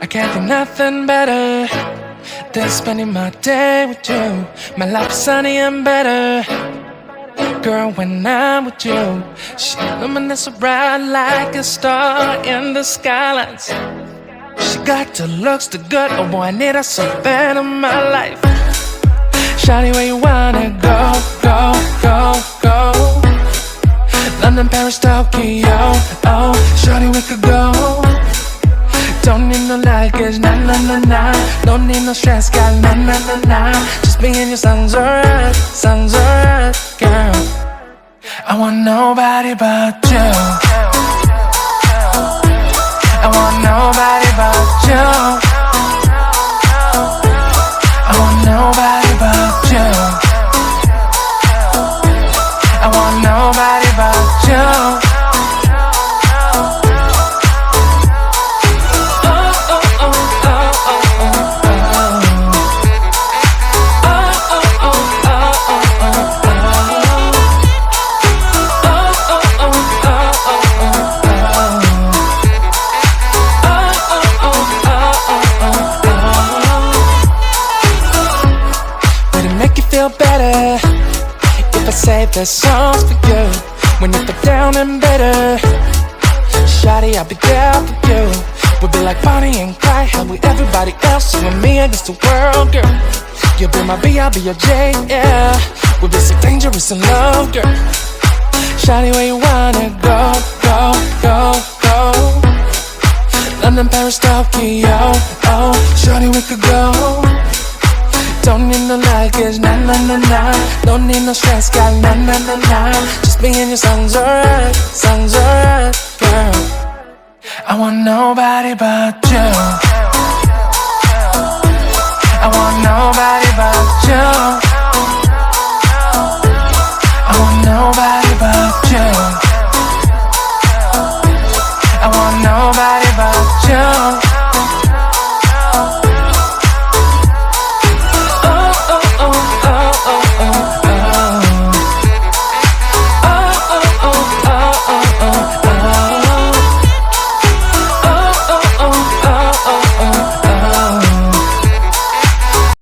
I can't think nothing better than spending my day with you. My life is sunny and better, girl, when I'm with you. She luminous so bright like a star in the skylines. She got the looks, the good, oh boy, I need her so bad in my life. Shawty, where you wanna go, go, go, go? London, Paris, Tokyo, oh, shawty, we could go. Don't need no luggage, nah, nah, nah, nah. Don't need no stress, girl, nah, nah, nah, nah. Just me and you sounds alright, girl. I want nobody but you. I want nobody but you. I want nobody but you. I want nobody but you. Feel better if I say the songs for you. When you feel down and bitter, shawty, I'll be there for you. We'll be like Bonnie and Clyde, how with everybody else, you and me against the world, girl. You'll be my B, I'll be your J, yeah. We'll be so dangerous in love, girl. Shawty, where you wanna go, go, go, go? London, Paris, Tokyo, oh, shawty, we could go. Don't need no luggage, nah, nah, nah, nah. Don't need no stress, girl, nah, nah, nah, nah. Just me and you sounds alright, girl. I want nobody but you.